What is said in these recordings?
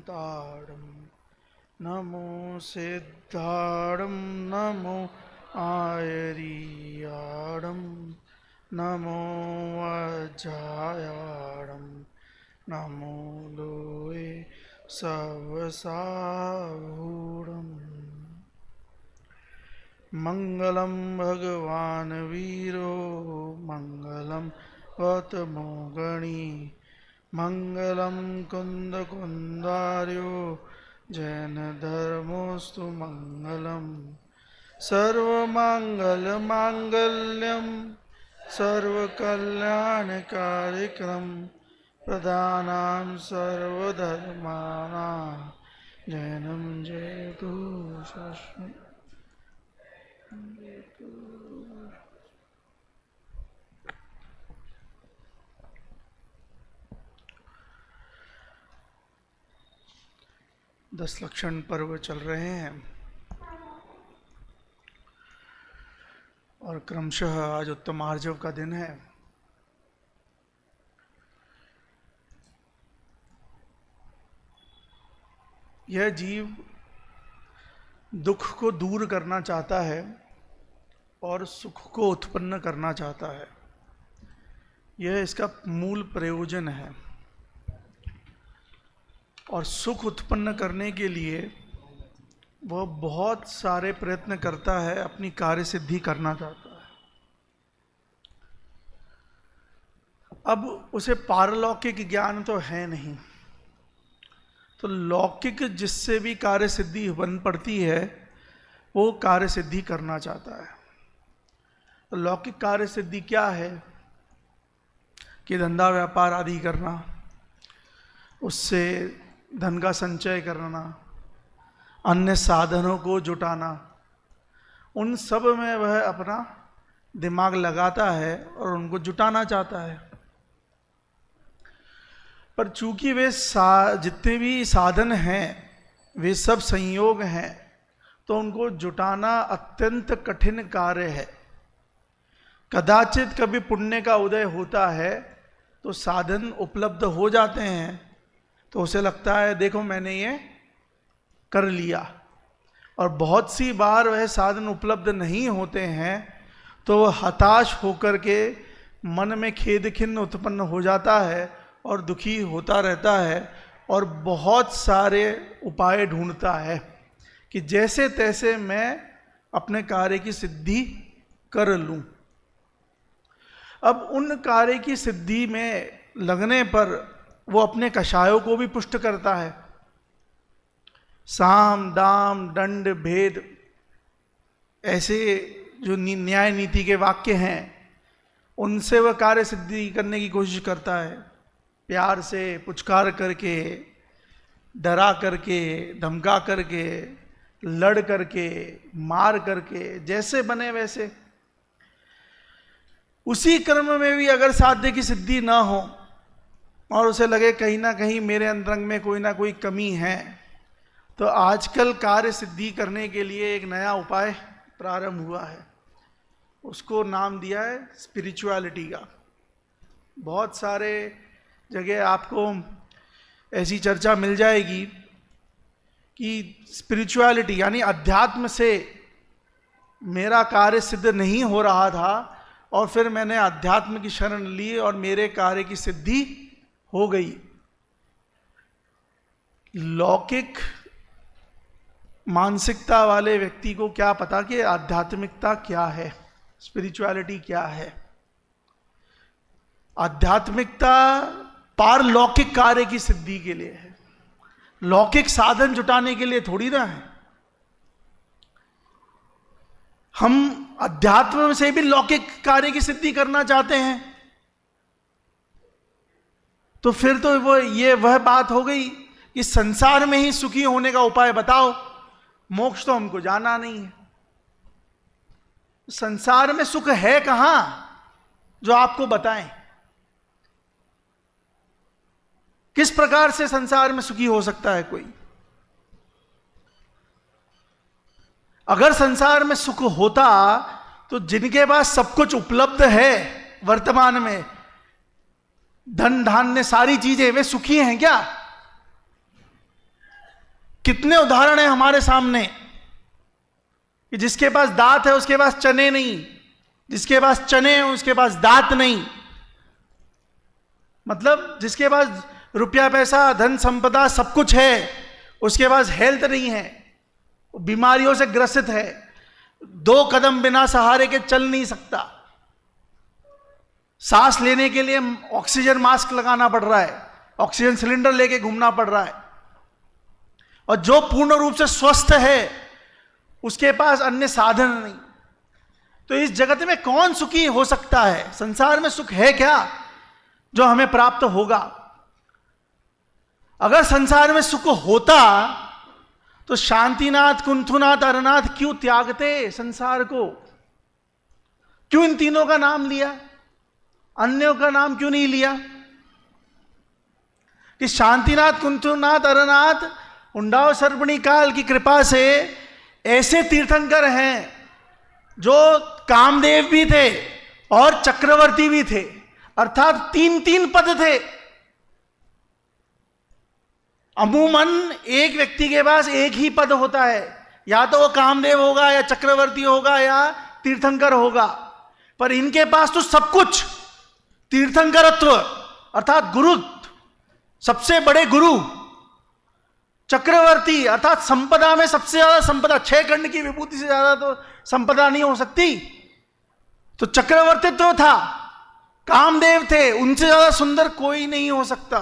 ताड़म नमो सिद्धाड़म नमो आयरियाड़म नमो वज्रायाड़म नमो लोए सवसाहूढ़म। मंगलम भगवान वीरो मंगलम गौतमोगणी मंगलम कुंद कुंदार्यो जैन धर्मोस्तु मंगलम सर्वमंगल मांगल्यम सर्वकल्याणकारिक्रम प्रदानां सर्वधर्माणां जैनम जयतु शाश्वत। दस लक्षण पर्व चल रहे हैं और क्रमशः आज उत्तम आर्जव का दिन है। यह जीव दुख को दूर करना चाहता है और सुख को उत्पन्न करना चाहता है। यह इसका मूल प्रयोजन है और सुख उत्पन्न करने के लिए वह बहुत सारे प्रयत्न करता है, अपनी कार्य सिद्धि करना चाहता है। अब उसे पारलौकिक ज्ञान तो है नहीं, तो लौकिक जिससे भी कार्य सिद्धि बन पड़ती है वो कार्य सिद्धि करना चाहता है। तो लौकिक कार्य सिद्धि क्या है कि धंधा व्यापार आदि करना, उससे धन का संचय करना, अन्य साधनों को जुटाना, उन सब में वह अपना दिमाग लगाता है और उनको जुटाना चाहता है। पर चूंकि वे जितने भी साधन हैं वे सब संयोग हैं, तो उनको जुटाना अत्यंत कठिन कार्य है। कदाचित कभी पुण्य का उदय होता है तो साधन उपलब्ध हो जाते हैं, तो उसे लगता है देखो मैंने ये कर लिया। और बहुत सी बार वह साधन उपलब्ध नहीं होते हैं तो वह हताश होकर के मन में खेद खिन्न उत्पन्न हो जाता है और दुखी होता रहता है और बहुत सारे उपाय ढूंढता है कि जैसे तैसे मैं अपने कार्य की सिद्धि कर लूं। अब उन कार्य की सिद्धि में लगने पर वो अपने कषायों को भी पुष्ट करता है। साम दाम दंड भेद ऐसे जो न्याय नीति के वाक्य हैं उनसे वह कार्य सिद्धि करने की कोशिश करता है। प्यार से पुचकार करके, डरा करके, धमका करके, लड़ करके, मार करके, जैसे बने वैसे। उसी कर्म में भी अगर साध्य की सिद्धि ना हो और उसे लगे कहीं ना कहीं मेरे अंतरंग में कोई ना कोई कमी है, तो आजकल कार्य सिद्धि करने के लिए एक नया उपाय प्रारंभ हुआ है। उसको नाम दिया है स्पिरिचुअलिटी का। बहुत सारे जगह आपको ऐसी चर्चा मिल जाएगी कि स्पिरिचुअलिटी यानी अध्यात्म से मेरा कार्य सिद्ध नहीं हो रहा था और फिर मैंने अध्यात्म की शरण ली और मेरे कार्य की सिद्धि हो गई। लौकिक मानसिकता वाले व्यक्ति को क्या पता कि आध्यात्मिकता क्या है, स्पिरिचुअलिटी क्या है। आध्यात्मिकता पारलौकिक कार्य की सिद्धि के लिए है, लौकिक साधन जुटाने के लिए थोड़ी ना है। हम अध्यात्म से भी लौकिक कार्य की सिद्धि करना चाहते हैं, तो फिर तो वह बात हो गई कि संसार में ही सुखी होने का उपाय बताओ, मोक्ष तो हमको जाना नहीं है। संसार में सुख है कहां जो आपको बताएं? किस प्रकार से संसार में सुखी हो सकता है कोई? अगर संसार में सुख होता तो जिनके पास सब कुछ उपलब्ध है वर्तमान में, धन धान्य सारी चीजें, वे सुखी हैं क्या? कितने उदाहरण हैं हमारे सामने कि जिसके पास दांत है उसके पास चने नहीं, जिसके पास चने हैं उसके पास दांत नहीं। मतलब जिसके पास रुपया पैसा धन संपदा सब कुछ है, उसके पास हेल्थ नहीं है, बीमारियों से ग्रसित है, 2 कदम बिना सहारे के चल नहीं सकता, सांस लेने के लिए ऑक्सीजन मास्क लगाना पड़ रहा है, ऑक्सीजन सिलेंडर लेके घूमना पड़ रहा है। और जो पूर्ण रूप से स्वस्थ है उसके पास अन्य साधन नहीं। तो इस जगत में कौन सुखी हो सकता है? संसार में सुख है क्या जो हमें प्राप्त होगा? अगर संसार में सुख होता तो शांतिनाथ, कुंथुनाथ, अरनाथ क्यों त्यागते संसार को? क्यों इन तीनों का नाम लिया, अन्यों का नाम क्यों नहीं लिया? कि शांतिनाथ, कुंथुनाथ, अरनाथ उंडाव सर्वणी काल की कृपा से ऐसे तीर्थंकर हैं जो कामदेव भी थे और चक्रवर्ती भी थे, अर्थात 3 पद थे। अमूमन एक व्यक्ति के पास एक ही पद होता है, या तो वो कामदेव होगा या चक्रवर्ती होगा या तीर्थंकर होगा, पर इनके पास तो सब कुछ। तीर्थंकरत्व अर्थात गुरु, सबसे बड़े गुरु, चक्रवर्ती अर्थात संपदा में सबसे ज्यादा संपदा, 6 खंड की विभूति से ज्यादा तो संपदा नहीं हो सकती, तो चक्रवर्तित्व तो था, कामदेव थे, उनसे ज्यादा सुंदर कोई नहीं हो सकता।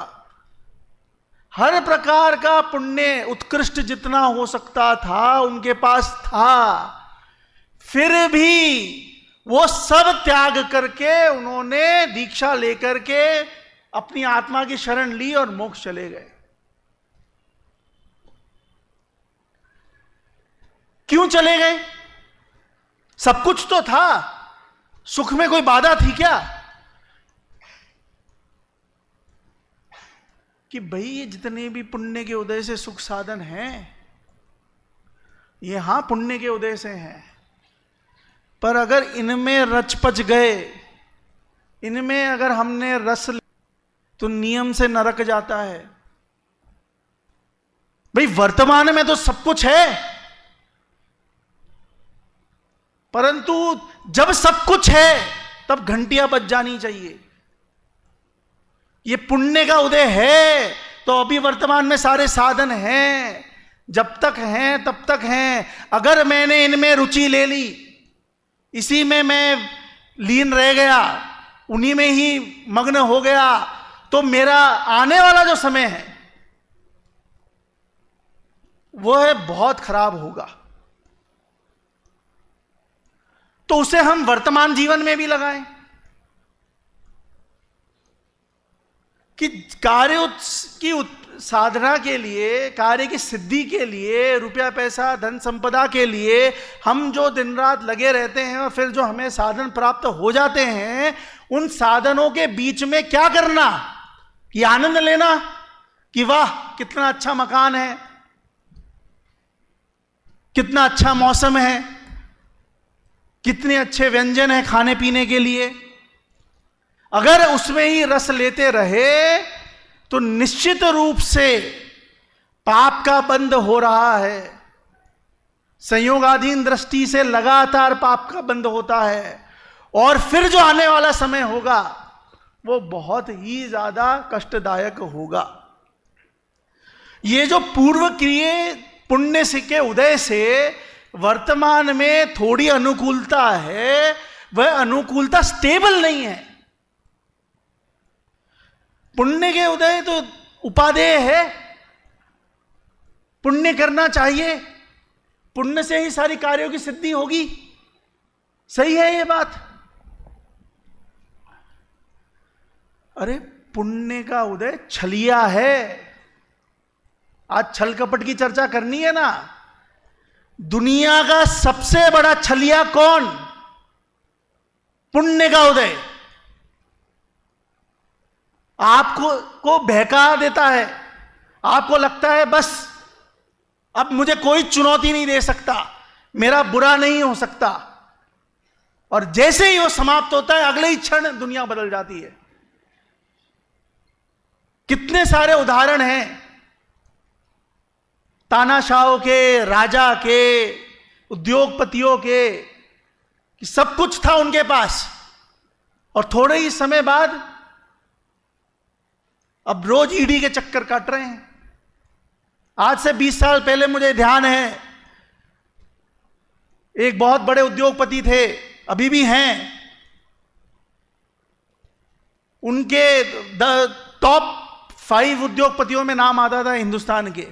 हर प्रकार का पुण्य उत्कृष्ट जितना हो सकता था उनके पास था, फिर भी वो सब त्याग करके उन्होंने दीक्षा लेकर के अपनी आत्मा की शरण ली और मोक्ष चले गए। क्यों चले गए? सब कुछ तो था, सुख में कोई बाधा थी क्या? कि भाई ये जितने भी पुण्य के उदय से सुख साधन हैं, ये हां पुण्य के उदय से हैं, पर अगर इनमें रच पच गए, इनमें अगर हमने रस तो नियम से नरक जाता है। भाई वर्तमान में तो सब कुछ है, परंतु जब सब कुछ है तब घंटियां बज जानी चाहिए। ये पुण्य का उदय है तो अभी वर्तमान में सारे साधन हैं, जब तक हैं तब तक हैं। अगर मैंने इनमें रुचि ले ली, इसी में मैं लीन रह गया, उन्हीं में ही मग्न हो गया, तो मेरा आने वाला जो समय है वो है बहुत खराब होगा। तो उसे हम वर्तमान जीवन में भी लगाएं कि कार्य की साधना के लिए, कार्य की सिद्धि के लिए, रुपया पैसा धन संपदा के लिए हम जो दिन रात लगे रहते हैं और फिर जो हमें साधन प्राप्त हो जाते हैं, उन साधनों के बीच में क्या करना? कि आनंद लेना कि वाह कितना अच्छा मकान है, कितना अच्छा मौसम है, कितने अच्छे व्यंजन हैं खाने पीने के लिए। अगर उसमें ही रस लेते रहे तो निश्चित रूप से पाप का बंध हो रहा है। संयोगाधीन दृष्टि से लगातार पाप का बंध होता है, और फिर जो आने वाला समय होगा वो बहुत ही ज्यादा कष्टदायक होगा। ये जो पूर्व किए पुण्य के उदय से वर्तमान में थोड़ी अनुकूलता है, वह अनुकूलता स्टेबल नहीं है। पुण्य के उदय तो उपादेय है, पुण्य करना चाहिए, पुण्य से ही सारी कार्यों की सिद्धि होगी। सही है ये बात? अरे पुण्य का उदय छलिया है। आज छल कपट की चर्चा करनी है ना। दुनिया का सबसे बड़ा छलिया कौन? पुण्य का उदय। आपको बहका देता है, आपको लगता है बस अब मुझे कोई चुनौती नहीं दे सकता, मेरा बुरा नहीं हो सकता, और जैसे ही वो समाप्त होता है अगले ही क्षण दुनिया बदल जाती है। कितने सारे उदाहरण हैं। तानाशाहों के, राजा के, उद्योगपतियों के, कि सब कुछ था उनके पास, और थोड़े ही समय बाद अब रोज ईडी के चक्कर काट रहे हैं। आज से 20 साल पहले मुझे ध्यान है, एक बहुत बड़े उद्योगपति थे, अभी भी हैं, उनके टॉप 5 उद्योगपतियों में नाम आता था हिंदुस्तान के।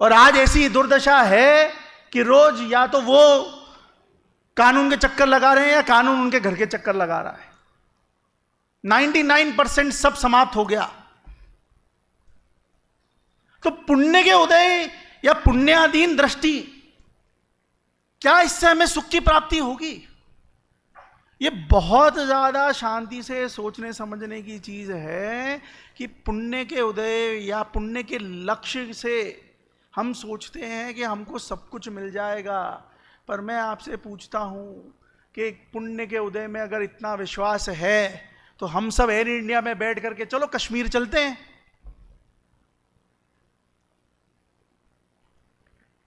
और आज ऐसी दुर्दशा है कि रोज या तो वो कानून के चक्कर लगा रहे हैं या कानून उनके घर के चक्कर लगा रहा है। 99% सब समाप्त हो गया। तो पुण्य के उदय या पुण्याधीन दृष्टि, क्या इससे हमें सुख की प्राप्ति होगी? ये बहुत ज्यादा शांति से सोचने समझने की चीज है कि पुण्य के उदय या पुण्य के लक्ष्य से हम सोचते हैं कि हमको सब कुछ मिल जाएगा। पर मैं आपसे पूछता हूं कि पुण्य के उदय में अगर इतना विश्वास है तो हम सब एयर इंडिया में बैठ करके चलो कश्मीर चलते हैं।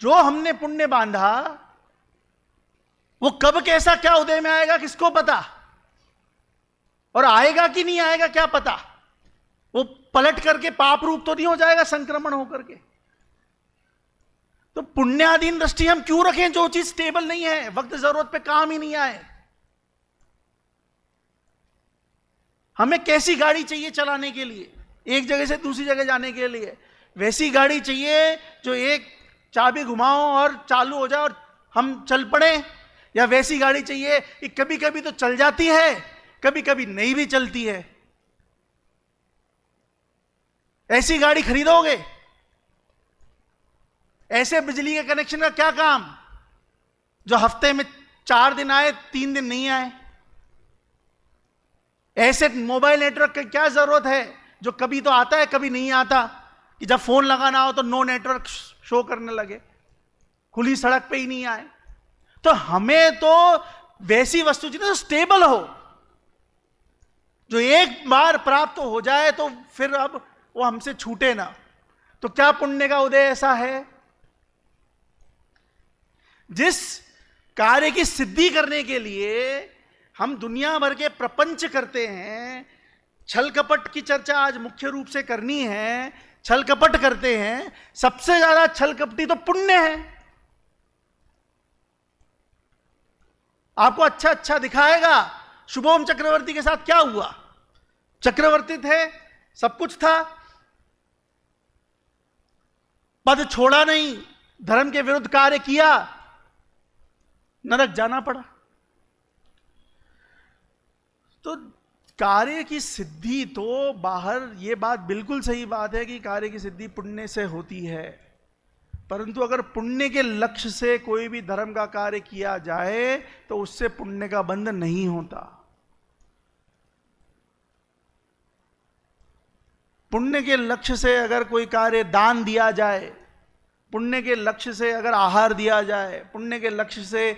जो हमने पुण्य बांधा वो कब कैसा क्या उदय में आएगा किसको पता, और आएगा कि नहीं आएगा क्या पता। वो पलट करके पाप रूप तो नहीं हो जाएगा संक्रमण होकर के। तो पुण्याधीन दृष्टि हम क्यों रखें जो चीज स्टेबल नहीं है, वक्त जरूरत पे काम ही नहीं आए। हमें कैसी गाड़ी चाहिए चलाने के लिए, एक जगह से दूसरी जगह जाने के लिए? वैसी गाड़ी चाहिए जो एक चाबी घुमाओ और चालू हो जाए और हम चल पड़े, या वैसी गाड़ी चाहिए कि कभी कभी तो चल जाती है, कभी कभी नहीं भी चलती है? ऐसी गाड़ी खरीदोगे? ऐसे बिजली के कनेक्शन का क्या काम जो हफ्ते में 4 दिन आए 3 दिन नहीं आए? ऐसे मोबाइल नेटवर्क की क्या जरूरत है जो कभी तो आता है कभी नहीं आता, कि जब फोन लगाना हो तो नो नेटवर्क शो करने लगे, खुली सड़क पे ही नहीं आए? तो हमें तो वैसी वस्तु चाहिए जो स्टेबल हो, जो एक बार प्राप्त हो जाए तो फिर अब वो हमसे छूटे ना। तो क्या पुण्य का उदय ऐसा है? जिस कार्य की सिद्धि करने के लिए हम दुनिया भर के प्रपंच करते हैं, छल कपट की चर्चा आज मुख्य रूप से करनी है, छल कपट करते हैं, सबसे ज्यादा छल कपटी तो पुण्य है। आपको अच्छा अच्छा दिखाएगा। शुभोम चक्रवर्ती के साथ क्या हुआ? चक्रवर्ती थे, सब कुछ था, पद छोड़ा नहीं, धर्म के विरुद्ध कार्य किया, नरक जाना पड़ा। तो कार्य की सिद्धि तो बाहर, ये बात बिल्कुल सही बात है कि कार्य की सिद्धि पुण्य से होती है, परंतु अगर पुण्य के लक्ष्य से कोई भी धर्म का कार्य किया जाए तो उससे पुण्य का बंध नहीं होता। पुण्य के लक्ष्य से अगर कोई कार्य दान दिया जाए, पुण्य के लक्ष्य से अगर आहार दिया जाए, पुण्य के लक्ष्य से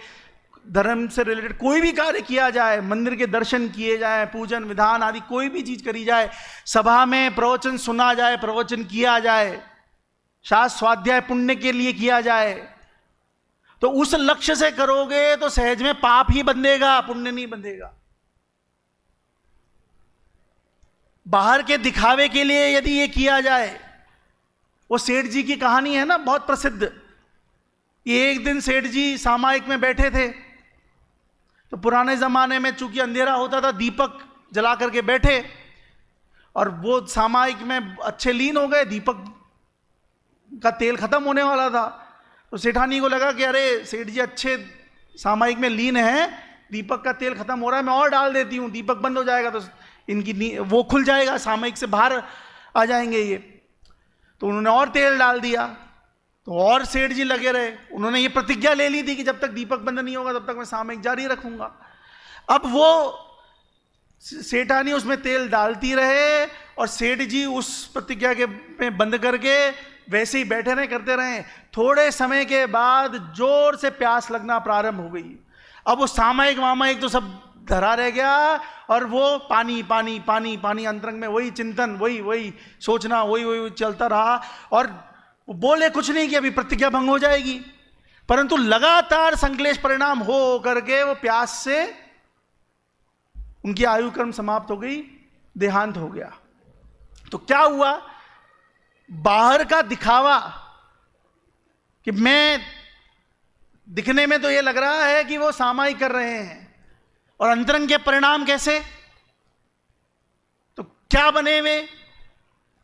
धर्म से रिलेटेड कोई भी कार्य किया जाए, मंदिर के दर्शन किए जाए, पूजन विधान आदि कोई भी चीज करी जाए, सभा में प्रवचन सुना जाए, प्रवचन किया जाए, शास्त्र स्वाध्याय पुण्य के लिए किया जाए, तो उस लक्ष्य से करोगे तो सहज में पाप ही बंधेगा, पुण्य नहीं बंधेगा। बाहर के दिखावे के लिए यदि ये किया जाए, वो सेठ जी की कहानी है ना बहुत प्रसिद्ध। ये एक दिन सेठ जी सामायिक में बैठे थे, तो पुराने जमाने में चूंकि अंधेरा होता था, दीपक जला करके बैठे, और वो सामायिक में अच्छे लीन हो गए, दीपक का तेल खत्म होने वाला था। तो सेठानी को लगा कि अरे सेठ जी अच्छे सामायिक में लीन है, दीपक का तेल खत्म हो रहा है, मैं और डाल देती हूँ, दीपक बंद हो जाएगा तो इनकी वो खुल जाएगा, सामायिक से बाहर आ जाएंगे ये। तो उन्होंने और तेल डाल दिया, तो और सेठ जी लगे रहे। उन्होंने ये प्रतिज्ञा ले ली थी कि जब तक दीपक बंद नहीं होगा तब तक मैं सामायिक जारी रखूंगा। अब वो सेठानी उसमें तेल डालती रहे और सेठ जी उस प्रतिज्ञा के में बंद करके वैसे ही बैठे रहे, करते रहे। थोड़े समय के बाद जोर से प्यास लगना प्रारंभ हो गई। अब वो सामायिक वामायिक तो सब धरा रह गया, और वो पानी पानी पानी पानी, अंतरंग में वही चिंतन, वही वही सोचना, वही वही चलता रहा। और वो बोले कुछ नहीं कि अभी प्रतिज्ञा भंग हो जाएगी, परंतु लगातार संक्लेश परिणाम हो करके वो प्यास से उनकी आयु क्रम समाप्त हो गई, देहांत हो गया। तो क्या हुआ, बाहर का दिखावा कि मैं, दिखने में तो ये लग रहा है कि वो सामायिक कर रहे हैं, और अंतरंग के परिणाम कैसे, तो क्या बने वे,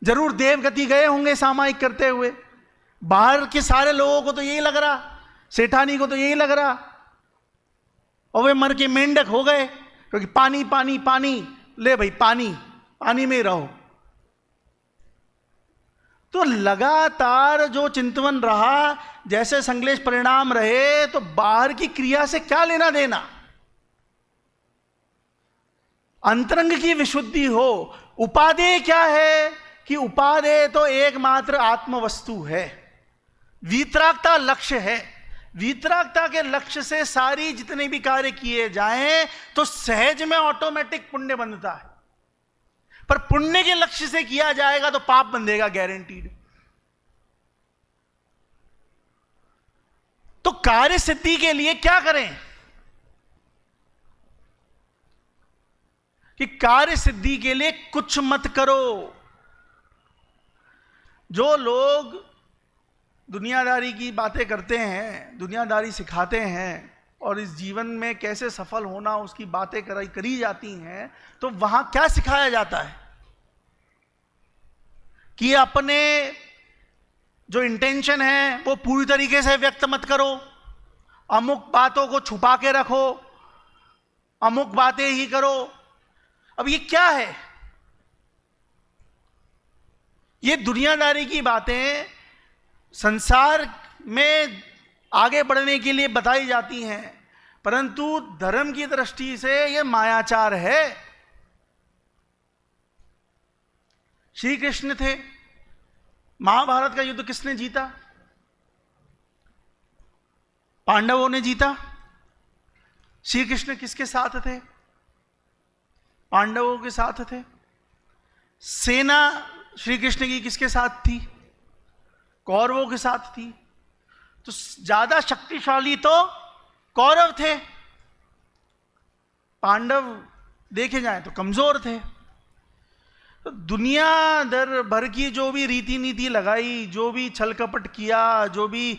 जरूर देव गति गए होंगे सामायिक करते हुए। बाहर के सारे लोगों को तो यही लग रहा, सेठानी को तो यही लग रहा, और वे मर के मेंढक हो गए, क्योंकि पानी पानी पानी, ले भाई पानी, पानी में ही रहो। तो लगातार जो चिंतवन रहा, जैसे संश्लेष परिणाम रहे, तो बाहर की क्रिया से क्या लेना देना। अंतरंग की विशुद्धि हो। उपादेय क्या है कि उपादेय तो एकमात्र आत्म वस्तु है, वीतरागता लक्ष्य है। वीतरागता के लक्ष्य से सारी जितने भी कार्य किए जाएं तो सहज में ऑटोमेटिक पुण्य बनता है, पर पुण्य के लक्ष्य से किया जाएगा तो पाप बंधेगा गारंटीड। तो कार्य सिद्धि के लिए क्या करें कि कार्य सिद्धि के लिए कुछ मत करो। जो लोग दुनियादारी की बातें करते हैं, दुनियादारी सिखाते हैं, और इस जीवन में कैसे सफल होना उसकी बातें करी जाती हैं, तो वहां क्या सिखाया जाता है कि अपने जो इंटेंशन है वो पूरी तरीके से व्यक्त मत करो, अमुक बातों को छुपा के रखो, अमुक बातें ही करो। अब ये क्या है, ये दुनियादारी की बातें संसार में आगे बढ़ने के लिए बताई जाती हैं, परंतु धर्म की दृष्टि से यह मायाचार है। श्री कृष्ण थे, महाभारत का युद्ध किसने जीता? पांडवों ने जीता। श्री कृष्ण किसके साथ थे? पांडवों के साथ थे। सेना श्री कृष्ण की किसके साथ थी? कौरवों के साथ थी। तो ज्यादा शक्तिशाली तो कौरव थे, पांडव देखे जाए तो कमजोर थे। तो दुनिया दर भर की जो भी रीति नीति लगाई, जो भी छल कपट किया, जो भी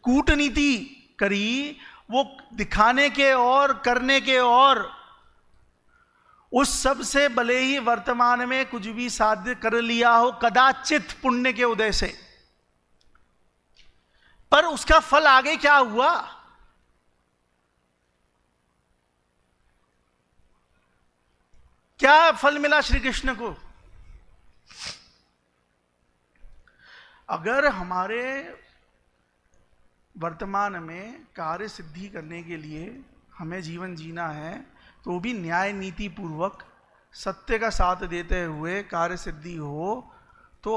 कूटनीति करी, वो दिखाने के और करने के और, उस सब से भले ही वर्तमान में कुछ भी साध्य कर लिया हो कदाचित पुण्य के उदय से, पर उसका फल आगे क्या हुआ? क्या फल मिला श्री कृष्ण को? अगर हमारे वर्तमान में कार्य सिद्धि करने के लिए हमें जीवन जीना है, तो भी न्याय नीति पूर्वक सत्य का साथ देते हुए कार्य सिद्धि हो तो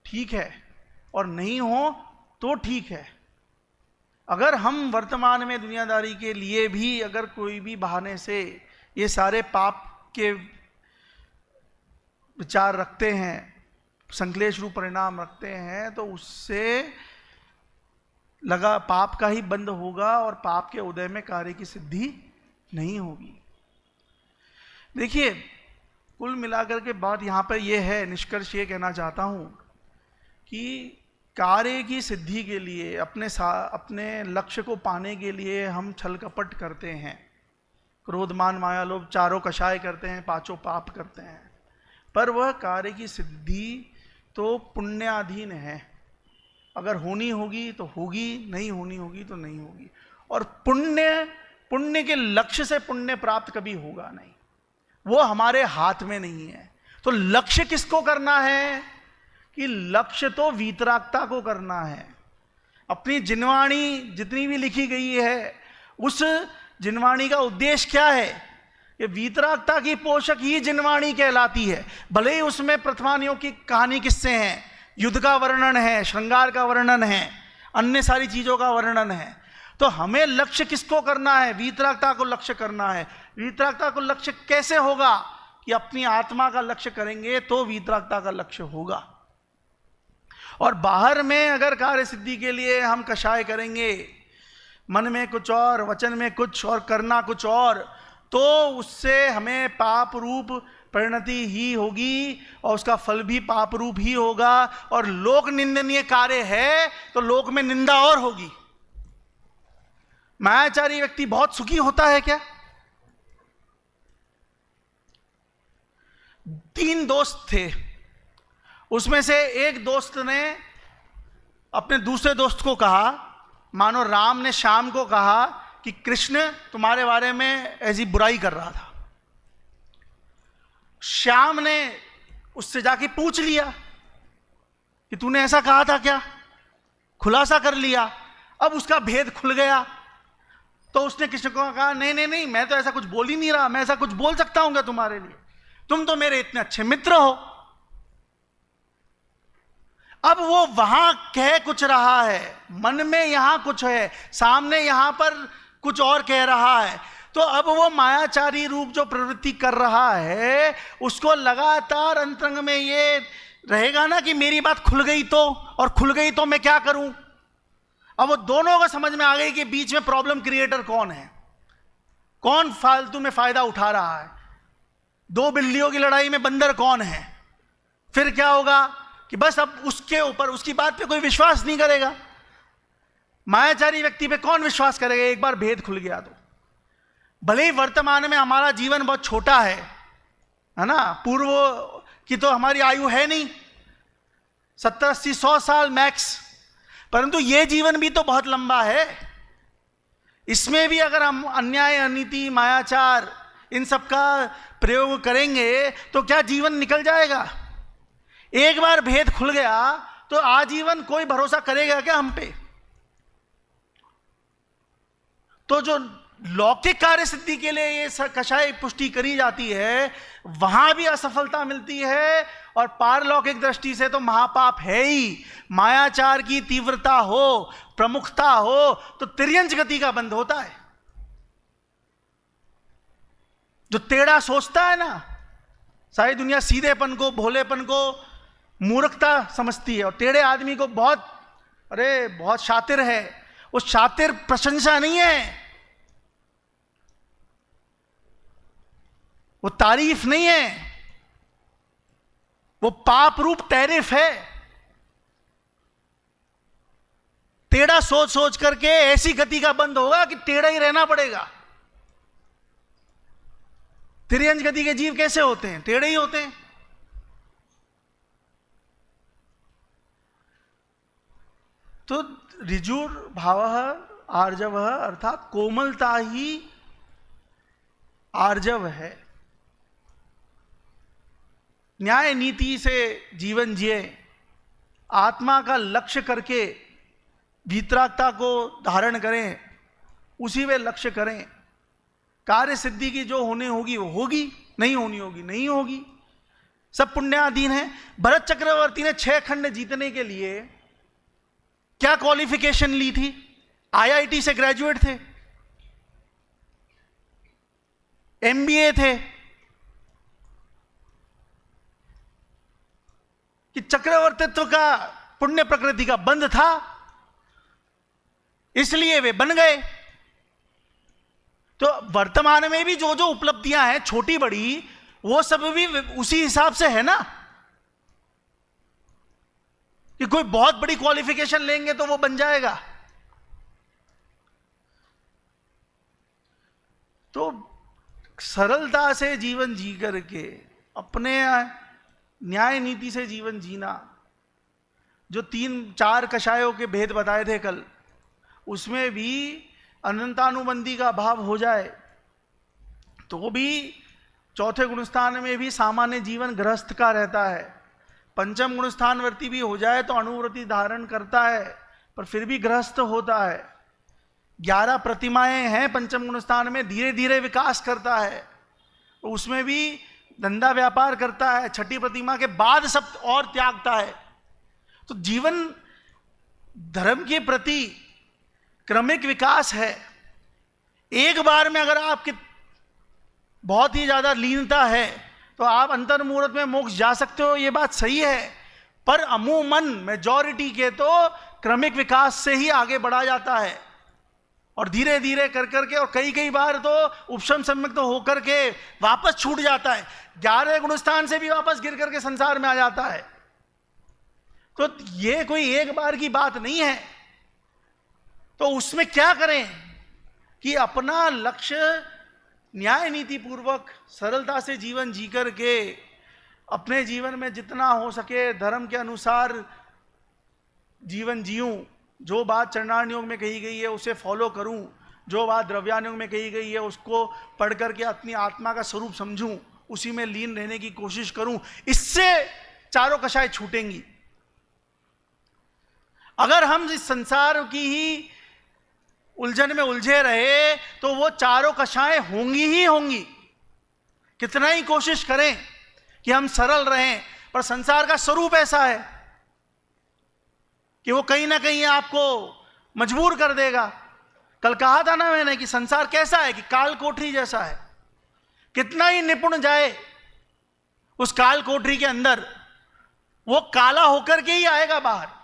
ठीक है, और नहीं हो तो ठीक है। अगर हम वर्तमान में दुनियादारी के लिए भी अगर कोई भी बहाने से ये सारे पाप के विचार रखते हैं, संक्लेश रूप परिणाम रखते हैं, तो उससे लगा पाप का ही बंद होगा और पाप के उदय में कार्य की सिद्धि नहीं होगी। देखिए, कुल मिलाकर के बात यहां पर यह है, निष्कर्ष ये कहना चाहता हूं कि कार्य की सिद्धि के लिए, अपने लक्ष्य को पाने के लिए हम छल कपट करते हैं, क्रोध मान माया लोभ चारों कषाय करते हैं, पांचों पाप करते हैं, पर वह कार्य की सिद्धि तो पुण्याधीन है। अगर होनी होगी तो होगी, नहीं होनी होगी तो नहीं होगी। और पुण्य के लक्ष्य से पुण्य प्राप्त कभी होगा नहीं, वो हमारे हाथ में नहीं है। तो लक्ष्य किसको करना है कि लक्ष्य तो वीतरागता को करना है। अपनी जिनवाणी जितनी भी लिखी गई है, उस जिनवाणी का उद्देश्य क्या है? ये वीतरागता की पोषक ही जिनवाणी कहलाती है। भले ही उसमें प्रथमानियों की कहानी किस्से हैं, युद्ध का वर्णन है, श्रृंगार का वर्णन है, अन्य सारी चीजों का वर्णन है, तो हमें लक्ष्य किसको करना है? वीतरागता को लक्ष्य करना है। वीतरागता को लक्ष्य कैसे होगा? कि अपनी आत्मा का लक्ष्य करेंगे तो वीतरागता का लक्ष्य होगा। और बाहर में अगर कार्य सिद्धि के लिए हम कषाय करेंगे, मन में कुछ और, वचन में कुछ और, करना कुछ और, तो उससे हमें पाप रूप परिणति ही होगी और उसका फल भी पाप रूप ही होगा। और लोक निंदनीय कार्य है तो लोक में निंदा और होगी। मायाचारी व्यक्ति बहुत सुखी होता है क्या? 3 दोस्त थे, उसमें से एक दोस्त ने अपने दूसरे दोस्त को कहा, मानो राम ने श्याम को कहा कि कृष्ण तुम्हारे बारे में ऐसी बुराई कर रहा था। श्याम ने उससे जाके पूछ लिया कि तूने ऐसा कहा था क्या, खुलासा कर लिया। अब उसका भेद खुल गया तो उसने कृष्ण को कहा, नहीं नहीं नहीं, मैं तो ऐसा कुछ बोल ही नहीं रहा, मैं ऐसा कुछ बोल सकता हूं क्या तुम्हारे लिए, तुम तो मेरे इतने अच्छे मित्र हो। अब वो वहां कह कुछ रहा है, मन में यहां कुछ है, सामने यहां पर कुछ और कह रहा है। तो अब वो मायाचारी रूप जो प्रवृत्ति कर रहा है, उसको लगातार अंतरंग में ये रहेगा ना कि मेरी बात खुल गई तो, और खुल गई तो मैं क्या करूं। अब वो दोनों को समझ में आ गई कि बीच में प्रॉब्लम क्रिएटर कौन है, कौन फालतू में फायदा उठा रहा है। 2 बिल्लियों की लड़ाई में बंदर कौन है। फिर क्या होगा कि बस अब उसके ऊपर, उसकी बात पे कोई विश्वास नहीं करेगा। मायाचारी व्यक्ति पे कौन विश्वास करेगा एक बार भेद खुल गया तो। भले ही वर्तमान में हमारा जीवन बहुत छोटा है ना, पूर्व की तो हमारी आयु है नहीं, 70, 80, 100 साल मैक्स, परंतु ये जीवन भी तो बहुत लंबा है। इसमें भी अगर हम अन्याय, अनीति, मायाचार इन सब का प्रयोग करेंगे तो क्या जीवन निकल जाएगा? एक बार भेद खुल गया तो आजीवन कोई भरोसा करेगा क्या हम पे? तो जो लौकिक कार्य सिद्धि के लिए ये कषाय पुष्टि करी जाती है, वहां भी असफलता मिलती है, और पारलौकिक दृष्टि से तो महापाप है ही। मायाचार की तीव्रता हो, प्रमुखता हो, तो तिर्यंच गति का बंध होता है। जो टेढ़ा सोचता है ना, सारी दुनिया सीधेपन को, भोलेपन को मूर्खता समझती है, और टेढ़े आदमी को बहुत, अरे बहुत शातिर है। वो शातिर प्रशंसा नहीं है, वो तारीफ नहीं है, वो पाप रूप टैरिफ है। टेढ़ा सोच सोच करके ऐसी गति का बंद होगा कि टेढ़ा ही रहना पड़ेगा। तिर्यंच गति के जीव कैसे होते हैं? टेढ़े ही होते हैं। तो ऋजुर भावः आर्जवः, अर्थात कोमलता ही आर्जव है। न्याय नीति से जीवन जिए, आत्मा का लक्ष्य करके वीतरागता को धारण करें, उसी वे लक्ष्य करें। कार्य सिद्धि की जो होने होगी वो होगी, नहीं होनी होगी नहीं होगी, सब पुण्याधीन है। भरत चक्रवर्ती ने 6 खंड जीतने के लिए क्या क्वालिफिकेशन ली थी? आईआईटी से ग्रेजुएट थे, एमबीए थे, कि चक्रवर्तित्व का पुण्य प्रकृति का बंध था, इसलिए वे बन गए। तो वर्तमान में भी जो जो उपलब्धियां हैं छोटी बड़ी, वो सब भी उसी हिसाब से है ना, कि कोई बहुत बड़ी क्वालिफिकेशन लेंगे तो वो बन जाएगा। तो सरलता से जीवन जी करके, अपने न्याय नीति से जीवन जीना, जो 3-4 कषायों के भेद बताए थे कल, उसमें भी अनंतानुबंधी का भाव हो जाए तो भी चौथे गुणस्थान में भी सामान्य जीवन गृहस्थ का रहता है। पंचम गुणस्थान वर्ती भी हो जाए तो अनुवृत्ति धारण करता है, पर फिर भी गृहस्थ होता है। 11 प्रतिमाएं हैं पंचम गुणस्थान में, धीरे धीरे विकास करता है, तो उसमें भी धंधा व्यापार करता है। 6ठी प्रतिमा के बाद सब और त्यागता है। तो जीवन धर्म के प्रति क्रमिक विकास है। एक बार में अगर आपके बहुत ही ज्यादा लीनता है तो आप अंतर्मुहूर्त में मोक्ष जा सकते हो, ये बात सही है, पर अमूमन मेजॉरिटी के तो क्रमिक विकास से ही आगे बढ़ा जाता है, और धीरे धीरे कर करके, और कई कई बार तो उपशम सम्यक तो होकर के वापस छूट जाता है, 11वें गुणस्थान से भी वापस गिर करके संसार में आ जाता है। तो ये कोई एक बार की बात नहीं है। तो उसमें क्या करें कि अपना लक्ष्य न्याय नीति पूर्वक सरलता से जीवन जी करके अपने जीवन में जितना हो सके धर्म के अनुसार जीवन जीऊं, जो बात चरणार्थ योग में कही गई है उसे फॉलो करूं, जो बात द्रव्यान योग में कही गई है उसको पढ़ करके अपनी आत्मा का स्वरूप समझूं, उसी में लीन रहने की कोशिश करूं, इससे चारों कषाय छूटेंगी। अगर हम इस संसार की ही उलझन में उलझे रहे तो वो चारों कषाएं होंगी ही होंगी। कितना ही कोशिश करें कि हम सरल रहें, पर संसार का स्वरूप ऐसा है कि वो कहीं ना कहीं आपको मजबूर कर देगा। कल कहा था ना मैंने कि संसार कैसा है कि काल कोठरी जैसा है। कितना ही निपुण जाए उस काल कोठरी के अंदर, वो काला होकर के ही आएगा बाहर।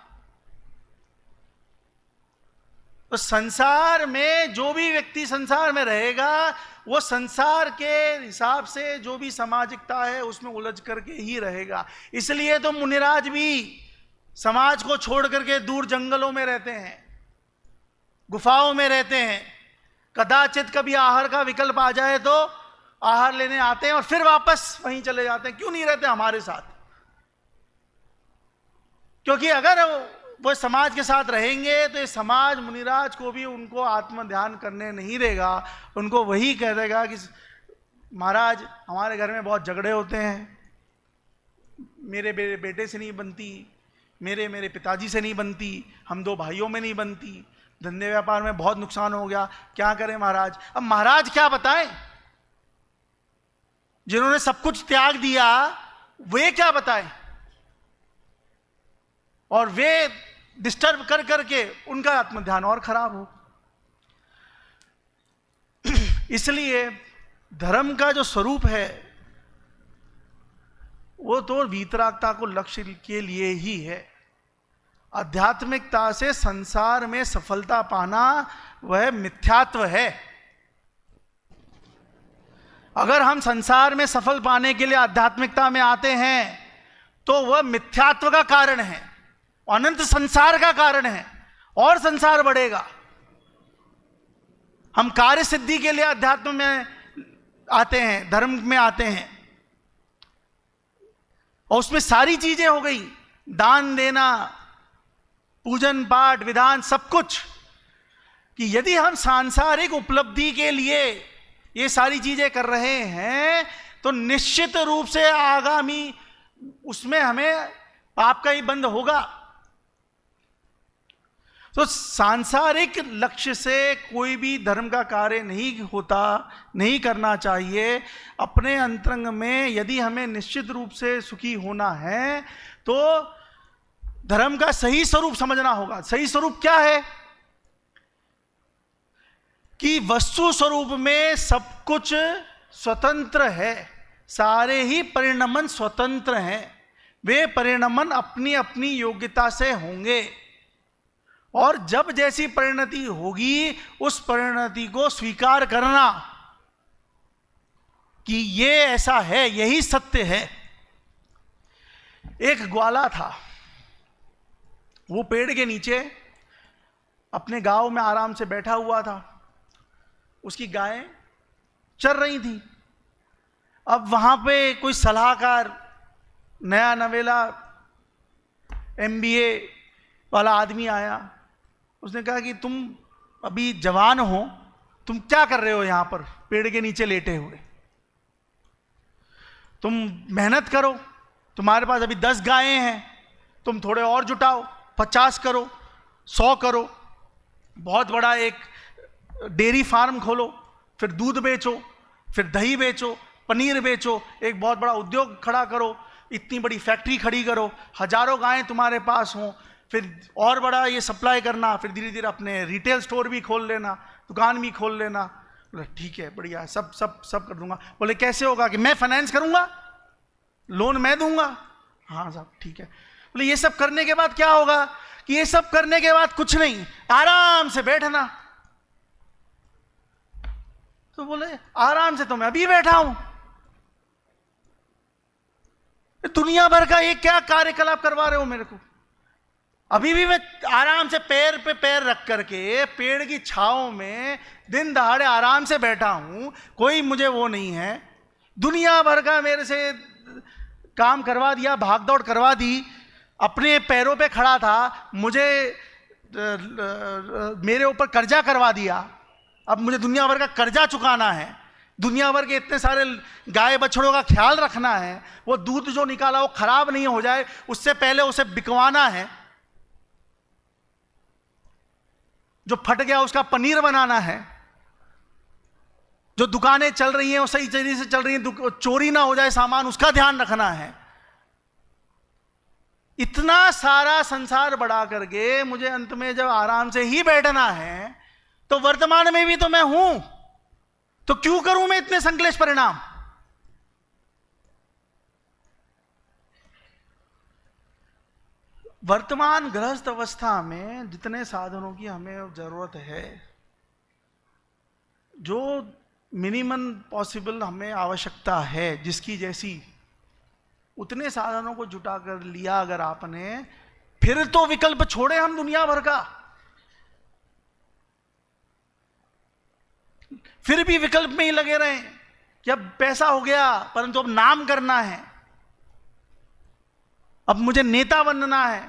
तो संसार में जो भी व्यक्ति संसार में रहेगा वो संसार के हिसाब से जो भी सामाजिकता है उसमें उलझ करके ही रहेगा। इसलिए तो मुनिराज भी समाज को छोड़ करके दूर जंगलों में रहते हैं, गुफाओं में रहते हैं। कदाचित कभी आहार का विकल्प आ जाए तो आहार लेने आते हैं और फिर वापस वहीं चले जाते हैं। क्यों नहीं रहते हमारे साथ? क्योंकि अगर वो समाज के साथ रहेंगे तो ये समाज मुनिराज को भी उनको आत्म ध्यान करने नहीं देगा। उनको वही कह देगा कि महाराज हमारे घर में बहुत झगड़े होते हैं, मेरे बेटे से नहीं बनती, मेरे पिताजी से नहीं बनती, हम दो भाइयों में नहीं बनती, धंधे व्यापार में बहुत नुकसान हो गया, क्या करें महाराज। अब महाराज क्या बताएं? जिन्होंने सब कुछ त्याग दिया वे क्या बताएं? और वे डिस्टर्ब कर करके उनका आत्मध्यान और खराब हो। इसलिए धर्म का जो स्वरूप है वो तो वीतरागता को लक्ष्य के लिए ही है। आध्यात्मिकता से संसार में सफलता पाना वह मिथ्यात्व है। अगर हम संसार में सफल पाने के लिए आध्यात्मिकता में आते हैं तो वह मिथ्यात्व का कारण है, अनंत संसार का कारण है, और संसार बढ़ेगा। हम कार्य सिद्धि के लिए अध्यात्म में आते हैं, धर्म में आते हैं, और उसमें सारी चीजें हो गई, दान देना, पूजन पाठ विधान सब कुछ, कि यदि हम सांसारिक उपलब्धि के लिए ये सारी चीजें कर रहे हैं तो निश्चित रूप से आगामी उसमें हमें पाप का ही बंध होगा। तो सांसारिक लक्ष्य से कोई भी धर्म का कार्य नहीं होता, नहीं करना चाहिए। अपने अंतरंग में यदि हमें निश्चित रूप से सुखी होना है तो धर्म का सही स्वरूप समझना होगा। सही स्वरूप क्या है? कि वस्तु स्वरूप में सब कुछ स्वतंत्र है, सारे ही परिणमन स्वतंत्र हैं। वे परिणमन अपनी अपनी योग्यता से होंगे, और जब जैसी परिणति होगी उस परिणति को स्वीकार करना कि ये ऐसा है, यही सत्य है। एक ग्वाला था, वो पेड़ के नीचे अपने गांव में आराम से बैठा हुआ था। उसकी गायें चर रही थी। अब वहां पे कोई सलाहकार, नया नवेला MBA वाला आदमी आया। उसने कहा कि तुम अभी जवान हो, तुम क्या कर रहे हो यहां पर पेड़ के नीचे लेटे हुए? तुम मेहनत करो, तुम्हारे पास अभी 10 गायें हैं, तुम थोड़े और जुटाओ, 50 करो, 100 करो, बहुत बड़ा एक डेयरी फार्म खोलो, फिर दूध बेचो, फिर दही बेचो, पनीर बेचो, एक बहुत बड़ा उद्योग खड़ा करो, इतनी बड़ी फैक्ट्री खड़ी करो, हजारों गायें तुम्हारे पास हों, फिर और बड़ा ये सप्लाई करना, फिर धीरे धीरे अपने रिटेल स्टोर भी खोल लेना, दुकान भी खोल लेना। बोले ठीक है, बढ़िया है, सब सब सब कर दूंगा। बोले कैसे होगा? कि मैं फाइनेंस करूंगा, लोन मैं दूंगा। हाँ साहब ठीक है। बोले ये सब करने के बाद क्या होगा? कि ये सब करने के बाद कुछ नहीं, आराम से बैठना। तो बोले आराम से तो मैं अभी बैठा हूं, दुनिया भर का ये क्या कार्यकलाप करवा रहे हो मेरे को? अभी भी मैं आराम से पैर पे पैर रख करके पेड़ की छांव में दिन दहाड़े आराम से बैठा हूं, कोई मुझे वो नहीं है। दुनिया भर का मेरे से काम करवा दिया, भाग दौड़ करवा दी, अपने पैरों पे खड़ा था, मुझे मेरे ऊपर कर्जा करवा दिया, अब मुझे दुनिया भर का कर्जा चुकाना है, दुनिया भर के इतने सारे गाय बछड़ों का ख्याल रखना है, वो दूध जो निकाला वो खराब नहीं हो जाए उससे पहले उसे बिकवाना है, जो फट गया उसका पनीर बनाना है, जो दुकानें चल रही हैं वो सही तरीके से चल रही हैं, चोरी ना हो जाए सामान उसका ध्यान रखना है। इतना सारा संसार बढ़ा करके मुझे अंत में जब आराम से ही बैठना है तो वर्तमान में भी तो मैं हूं, तो क्यों करूं मैं इतने संकलेश परिणाम? वर्तमान गृहस्थ अवस्था में जितने साधनों की हमें जरूरत है, जो मिनिमम पॉसिबल हमें आवश्यकता है जिसकी जैसी, उतने साधनों को जुटा कर लिया अगर आपने, फिर तो विकल्प छोड़े हम दुनिया भर का। फिर भी विकल्प में ही लगे रहे कि अब पैसा हो गया परंतु अब नाम करना है, अब मुझे नेता बनना है।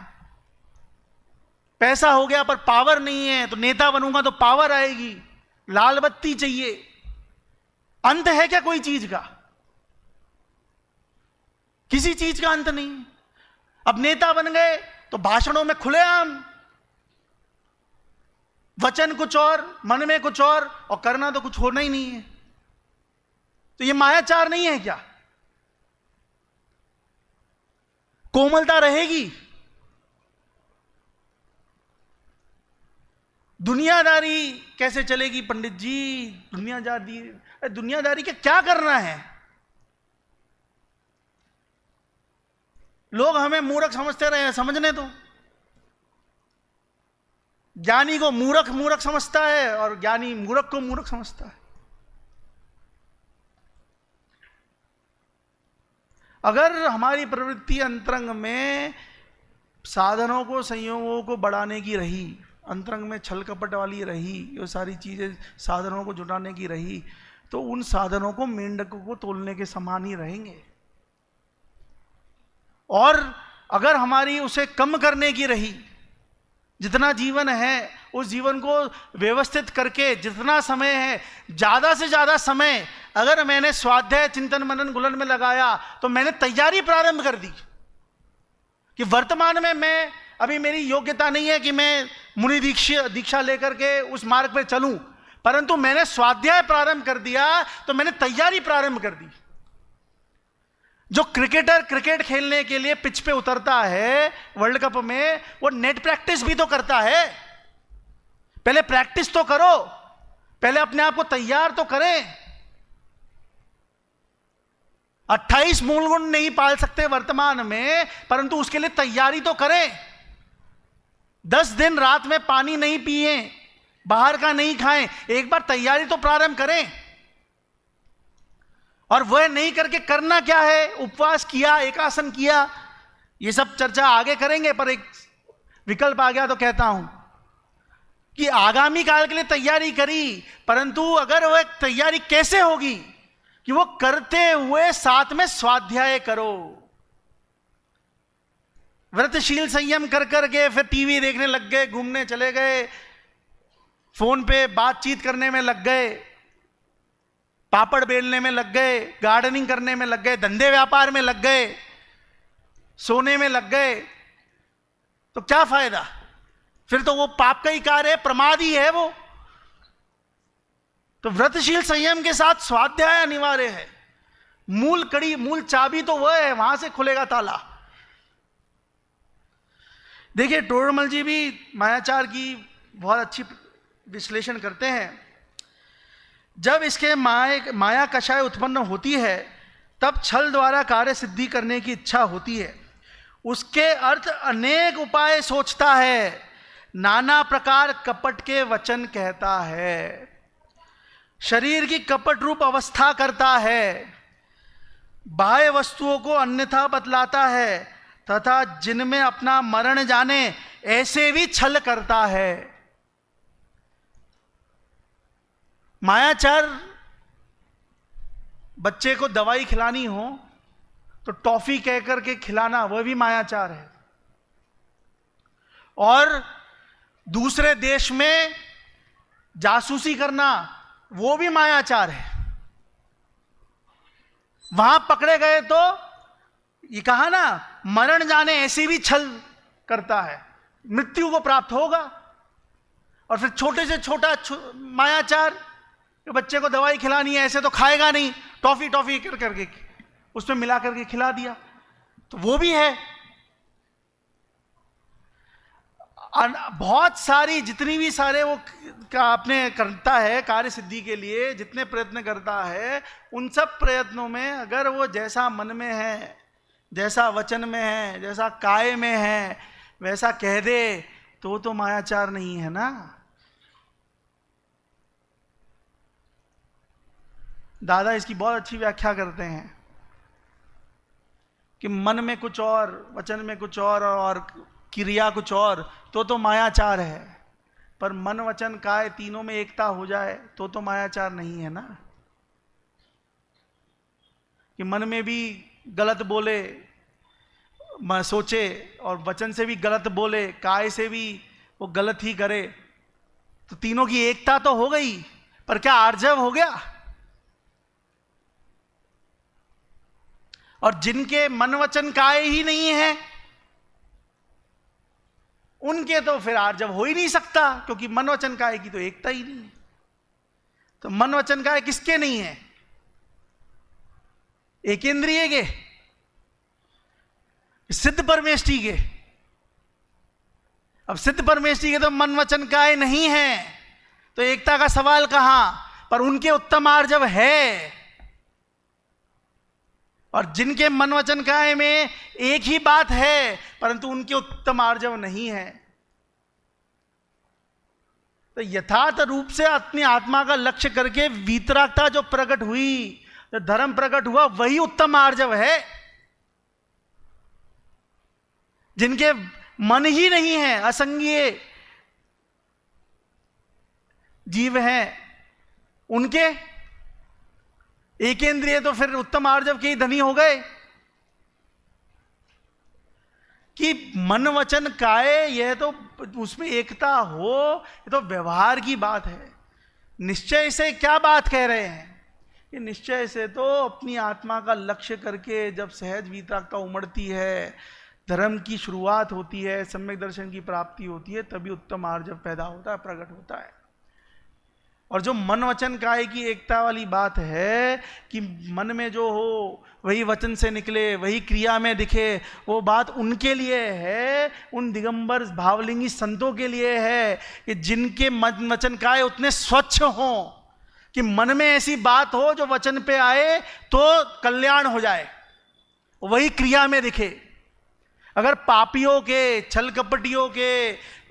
पैसा हो गया पर पावर नहीं है, तो नेता बनूंगा तो पावर आएगी, लाल बत्ती चाहिए। अंत है क्या कोई चीज का? किसी चीज का अंत नहीं। अब नेता बन गए तो भाषणों में खुलेआम, वचन कुछ और, मन में कुछ और करना तो कुछ होना ही नहीं है। तो ये मायाचार नहीं है क्या? कोमलता रहेगी? दुनियादारी कैसे चलेगी पंडित जी? दुनियादारी के क्या करना है? लोग हमें मूर्ख समझते रहे, समझने दो। ज्ञानी को मूर्ख मूर्ख समझता है और ज्ञानी मूर्ख को मूर्ख समझता है। अगर हमारी प्रवृत्ति अंतरंग में साधनों को, संयोगों को बढ़ाने की रही, अंतरंग में छल कपट वाली रही, ये सारी चीजें साधनों को जुटाने की रही, तो उन साधनों को मेंढकों को तोलने के समान ही रहेंगे। और अगर हमारी उसे कम करने की रही, जितना जीवन है उस जीवन को व्यवस्थित करके, जितना समय है ज्यादा से ज्यादा समय अगर मैंने स्वाध्याय, चिंतन, मनन, गुलन में लगाया, तो मैंने तैयारी प्रारंभ कर दी कि वर्तमान में मैं, अभी मेरी योग्यता नहीं है कि मैं मुनि दीक्षा लेकर के उस मार्ग पे चलूं, परंतु मैंने स्वाध्याय प्रारंभ कर दिया तो मैंने तैयारी प्रारंभ कर दी। जो क्रिकेटर क्रिकेट खेलने के लिए पिच पे उतरता है वर्ल्ड कप में, वो नेट प्रैक्टिस भी तो करता है। पहले प्रैक्टिस तो करो, पहले अपने आप को तैयार तो करें। 28 मूल गुण नहीं पाल सकते वर्तमान में, परंतु उसके लिए तैयारी तो करें। 10 दिन रात में पानी नहीं पिए, बाहर का नहीं खाएं, एक बार तैयारी तो प्रारंभ करें। और वह नहीं करके करना क्या है? उपवास किया, एकासन किया, ये सब चर्चा आगे करेंगे, पर एक विकल्प आ गया तो कहता हूं कि आगामी काल के लिए तैयारी करी, परंतु अगर वह तैयारी कैसे होगी कि वो करते हुए साथ में स्वाध्याय करो। व्रतशील संयम कर करके फिर टीवी देखने लग गए, घूमने चले गए, फोन पे बातचीत करने में लग गए, पापड़ बेलने में लग गए, गार्डनिंग करने में लग गए, धंधे व्यापार में लग गए, सोने में लग गए, तो क्या फायदा? फिर तो वो पाप का ही कार्य है, प्रमाद ही है वो। तो व्रतशील संयम के साथ स्वाध्याय अनिवार्य है। मूल कड़ी, मूल चाबी तो वह है, वहां से खुलेगा ताला। देखिए टोडरमल जी भी मायाचार की बहुत अच्छी विश्लेषण करते हैं। जब इसके माया कषाय उत्पन्न होती है, तब छल द्वारा कार्य सिद्धि करने की इच्छा होती है। उसके अर्थ अनेक उपाय सोचता है, नाना प्रकार कपट के वचन कहता है, शरीर की कपट रूप अवस्था करता है, बाह्य वस्तुओं को अन्यथा बतलाता है, तथा जिनमें अपना मरण जाने ऐसे भी छल करता है। मायाचार, बच्चे को दवाई खिलानी हो तो टॉफी कह करके खिलाना, वह भी मायाचार है। और दूसरे देश में जासूसी करना, वो भी मायाचार है। वहां पकड़े गए तो ये कहा ना, मरण जाने ऐसे भी छल करता है, मृत्यु को प्राप्त होगा। और फिर छोटे से छोटा मायाचार, कि बच्चे को दवाई खिलानी है, ऐसे तो खाएगा नहीं, टॉफी टॉफी कर करके उसमें मिला करके खिला दिया, तो वो भी है। बहुत सारी, जितनी भी सारे वो अपने करता है कार्य सिद्धि के लिए, जितने प्रयत्न करता है, उन सब प्रयत्नों में अगर वो जैसा मन में है, जैसा वचन में है, जैसा काय में है, वैसा कह दे तो मायाचार नहीं है ना। दादा इसकी बहुत अच्छी व्याख्या करते हैं कि मन में कुछ और, वचन में कुछ और क्रिया कुछ और, तो मायाचार है। पर मन वचन काय तीनों में एकता हो जाए तो मायाचार नहीं है ना। कि मन में भी गलत बोले, सोचे, और वचन से भी गलत बोले, काय से भी वो गलत ही करे, तो तीनों की एकता तो हो गई, पर क्या आर्जव हो गया? और जिनके मन वचन काय ही नहीं है, उनके तो फिर आर्जव हो ही नहीं सकता, क्योंकि मन वचन काय की तो एकता ही नहीं है। तो मन वचन काय किसके नहीं है? एकेंद्रिय के, सिद्ध परमेष्टि के। अब सिद्ध परमेष्टि के तो मन वचन काय नहीं है, तो एकता का सवाल कहां? पर उनके उत्तम आर्जव है। और जिनके मन वचन काय में एक ही बात है, परंतु उनके उत्तम आर्जव नहीं है। तो यथार्थ रूप से अपनी आत्मा का लक्ष्य करके वीतरागता जो प्रकट हुई, जो धर्म प्रकट हुआ, वही उत्तम आर्जव है। जिनके मन ही नहीं है, असंगीय जीव हैं, उनके एकेंद्रिय तो फिर उत्तम आर्जव के ही धनी हो गए। कि मन वचन काय, यह तो उसमें एकता हो, ये तो व्यवहार की बात है। निश्चय से क्या बात कह रहे हैं? कि निश्चय से तो अपनी आत्मा का लक्ष्य करके जब सहज वीतरागता उमड़ती है, धर्म की शुरुआत होती है, सम्यक दर्शन की प्राप्ति होती है, तभी उत्तम आर्जव पैदा होता है, प्रकट होता है। और जो मन वचन काय की एकता वाली बात है कि मन में जो हो वही वचन से निकले, वही क्रिया में दिखे, वो बात उनके लिए है, उन दिगंबर भावलिंगी संतों के लिए है कि जिनके मन वचन काय उतने स्वच्छ हों कि मन में ऐसी बात हो जो वचन पे आए तो कल्याण हो जाए, वही क्रिया में दिखे। अगर पापियों के, छल कपटियों के,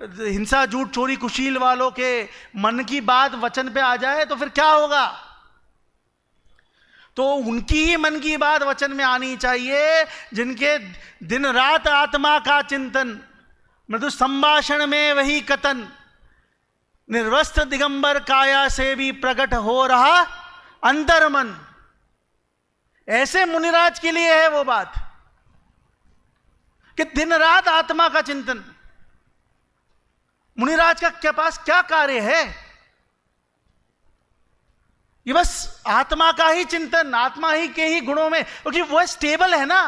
हिंसा झूठ चोरी कुशील वालों के मन की बात वचन पे आ जाए तो फिर क्या होगा? तो उनकी ही मन की बात वचन में आनी चाहिए, जिनके दिन रात आत्मा का चिंतन, मृदु संभाषण में वही कथन, निर्वस्त्र दिगंबर काया से भी प्रकट हो रहा अंतर मन। ऐसे मुनिराज के लिए है वो बात कि दिन रात आत्मा का चिंतन। मुनिराज का क्या पास क्या कार्य है? ये बस आत्मा का ही चिंतन, आत्मा ही के ही गुणों में, क्योंकि वो स्टेबल है ना।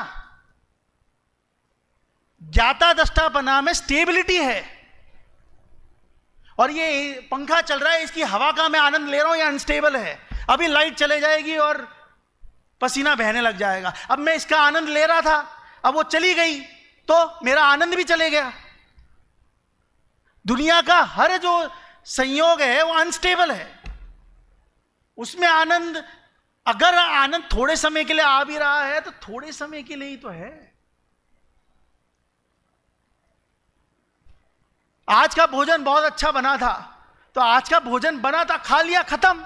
ज्ञाता दृष्टापना में स्टेबिलिटी है। और ये पंखा चल रहा है, इसकी हवा का मैं आनंद ले रहा हूं, या अनस्टेबल है। अभी लाइट चले जाएगी और पसीना बहने लग जाएगा। अब मैं इसका आनंद ले रहा था, अब वो चली गई तो मेरा आनंद भी चले गया। दुनिया का हर जो संयोग है वो अनस्टेबल है। उसमें आनंद, अगर आनंद थोड़े समय के लिए आ भी रहा है तो थोड़े समय के लिए ही तो है। आज का भोजन बहुत अच्छा बना था, तो आज का भोजन बना था, खा लिया, खत्म।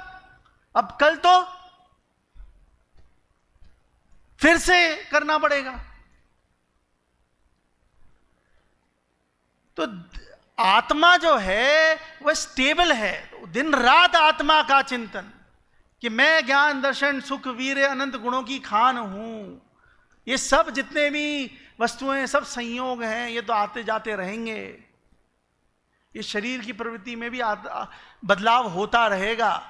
अब कल तो फिर से करना पड़ेगा। तो आत्मा जो है वह स्टेबल है। दिन रात आत्मा का चिंतन कि मैं ज्ञान दर्शन सुख वीर्य अनंत गुणों की खान हूं। ये सब जितने भी वस्तुएं सब संयोग हैं, ये तो आते जाते रहेंगे। ये शरीर की प्रवृत्ति में भी बदलाव होता रहेगा।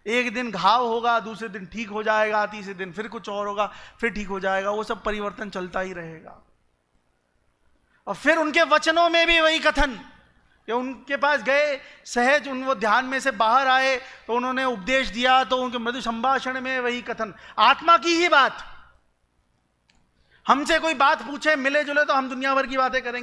एक दिन घाव होगा, दूसरे दिन ठीक हो जाएगा, तीसरे दिन फिर कुछ और होगा, फिर ठीक हो जाएगा। वो सब परिवर्तन चलता ही रहेगा। और फिर उनके वचनों में भी वही कथन कि उनके पास गए, सहज वो ध्यान में से बाहर आए तो उन्होंने उपदेश दिया, तो उनके मृदु संभाषण में वही कथन, आत्मा की ही बात। हमसे कोई बात पूछे, मिले जुले, तो हम दुनिया भर की बातें करेंगे।